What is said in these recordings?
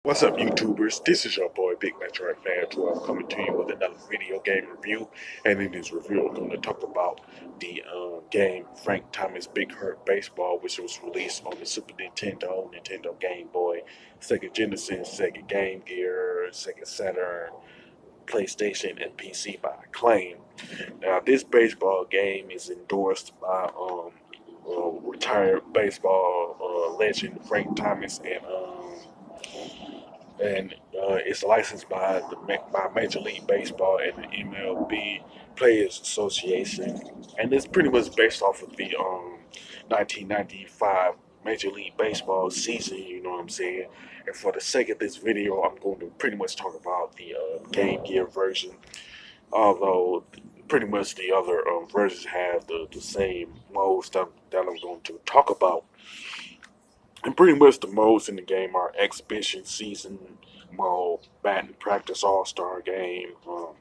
What's up, YouTubers? This is your boy, Big Metroid Fan 12, coming to you with another video game review. And in this review, I'm going to talk about the game Frank Thomas Big Hurt Baseball, which was released on the Super Nintendo, Nintendo Game Boy, Sega Genesis, Sega Game Gear, Sega Saturn, PlayStation, and PC by Acclaim. Now, this baseball game is endorsed by retired baseball legend Frank Thomas and it's licensed by Major League Baseball and the MLB Players Association, and it's pretty much based off of the 1995 Major League Baseball season. You know what I'm saying? And for the sake of this video, I'm going to pretty much talk about the Game Gear version, although pretty much the other versions have the same modes that I'm going to talk about. And pretty much the modes in the game are exhibition, season mode, batting practice, all star game,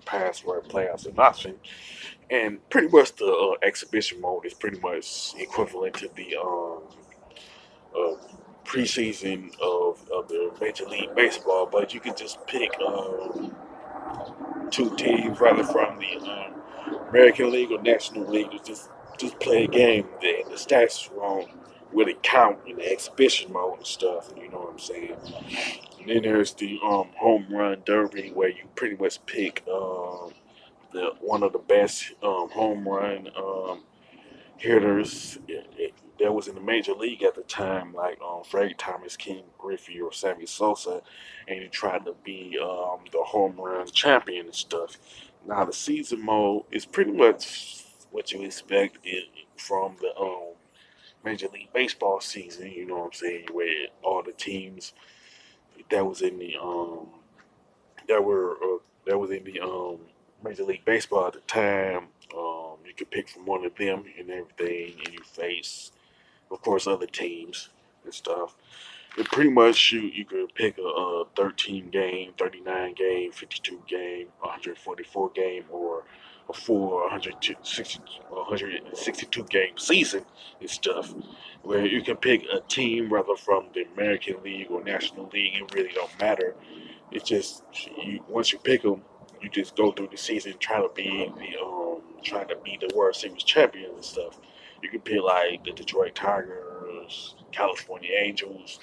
password, playoffs, and option. And pretty much the exhibition mode is pretty much equivalent to the uh, preseason of the Major League Baseball, but you can just pick two teams rather from the American League or National League. You just play a game. The stats won't really count in the exhibition mode and stuff. You know what I'm saying? And then there's the home run derby where you pretty much pick the one of the best home run hitters that was in the major league at the time, like Frank Thomas, King Griffey, or Sammy Sosa, and you tried to be the home run champion and stuff. Now the season mode is pretty much what you expect from the Major League Baseball season. You know what I'm saying? Where all the teams that was in the that were that was in the Major League Baseball at the time. You could pick from one of them and everything, and you face, of course, other teams and stuff. And pretty much you could pick a 13 game, 39 game, 52 game, 144 game, or a full 162 game season and stuff, where you can pick a team rather from the American League or National League. It really don't matter. It's just once you pick them, you just go through the season trying to be the World Series champion and stuff. You can pick like the Detroit Tigers, California Angels.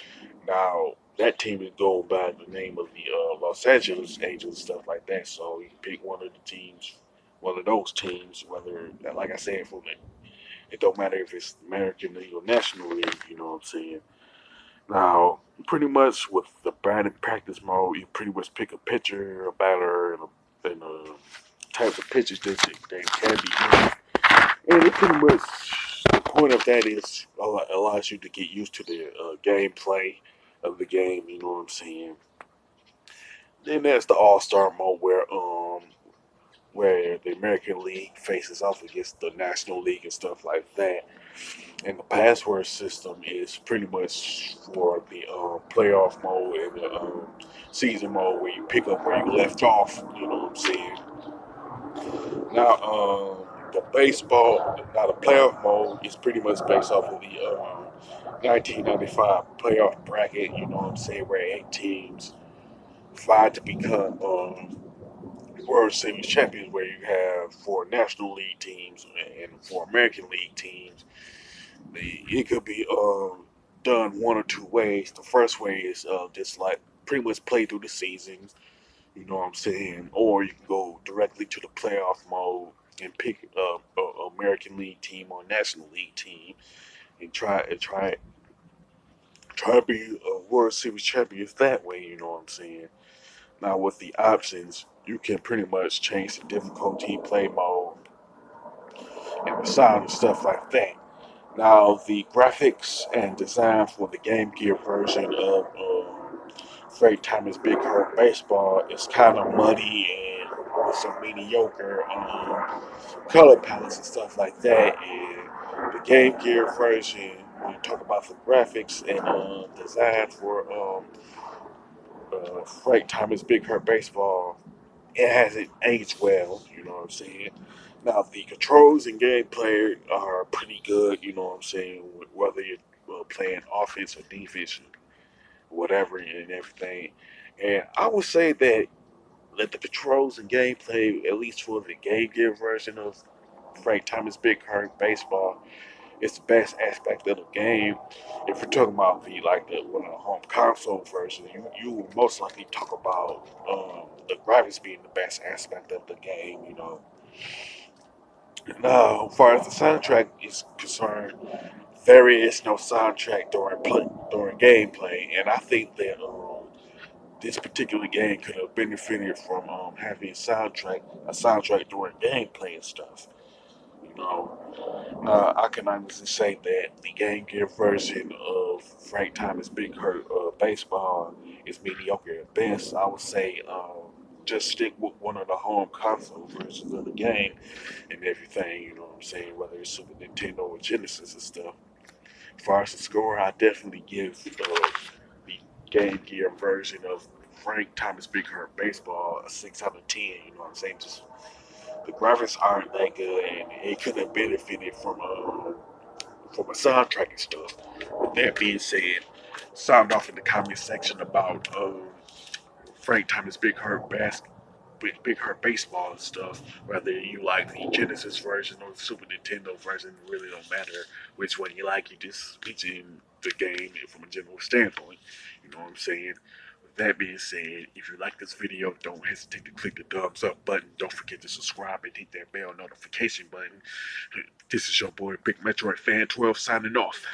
Now that team is going by the name of the Los Angeles Angels, stuff like that. So you can pick one of the teams, one of those teams. Whether, like I said, it don't matter if it's American League or National League. You know what I'm saying? Now, pretty much with the batting practice mode, you pretty much pick a pitcher, a batter, and types of pitches that can be used. And it pretty much, the point of that is allows you to get used to the gameplay of the game. You know what I'm saying? Then there's the All Star mode where the American League faces off against the National League and stuff like that. And the password system is pretty much for the playoff mode and the season mode where you pick up where you left off. You know what I'm saying? Now, now the playoff mode is pretty much based off of the 1995 playoff bracket. You know what I'm saying? Where 8 teams fight to become World Series champions, where you have 4 National League teams and 4 American League teams. It could be done one or two ways. The first way is just like pretty much play through the seasons, you know what I'm saying? Or you can go directly to the playoff mode and pick a American League team or National League team and try to be a World Series champions that way. You know what I'm saying? Now with the options, you can pretty much change the difficulty, play mode, and the sound and stuff like that. Now, the graphics and design for the Game Gear version of Frank Thomas Big Hurt Baseball is kind of muddy and with some mediocre color palettes and stuff like that. And the Game Gear version, when you talk about the graphics and design for Frank Thomas Big Hurt Baseball, it hasn't aged well. You know what I'm saying? Now the controls and gameplay are pretty good. You know what I'm saying? Whether you're playing offense or defense, whatever and everything. And I would say that the controls and gameplay, at least for the Game Gear version of Frank Thomas Big Hurt Baseball, is the best aspect of the game. If you're talking about the like the one of the home console version, you will most likely talk about the graphics being the best aspect of the game. Now, as far as the soundtrack is concerned, there is no soundtrack during gameplay, and I think that this particular game could have benefited from having a soundtrack during gameplay and stuff. You know, I can honestly say that the Game Gear version of Frank Thomas Big Hurt Baseball is mediocre at best. I would say just stick with one of the home console versions of the game and everything. You know what I'm saying? Whether it's Super Nintendo or Genesis and stuff. As far as the score, I definitely give the Game Gear version of Frank Thomas Big Hurt Baseball a 6 out of 10. You know what I'm saying? Just the graphics aren't that good, and it could have benefited from a soundtrack and stuff. With that being said, sound off in the comment section about Frank Thomas Big Hurt Baseball and stuff. Whether you like the Genesis version or the Super Nintendo version, it really don't matter which one you like. You just pitching the game from a general standpoint. You know what I'm saying? With that being said, if you like this video, don't hesitate to click the thumbs up button. Don't forget to subscribe and hit that bell notification button. This is your boy Big Metroid Fan 12 signing off.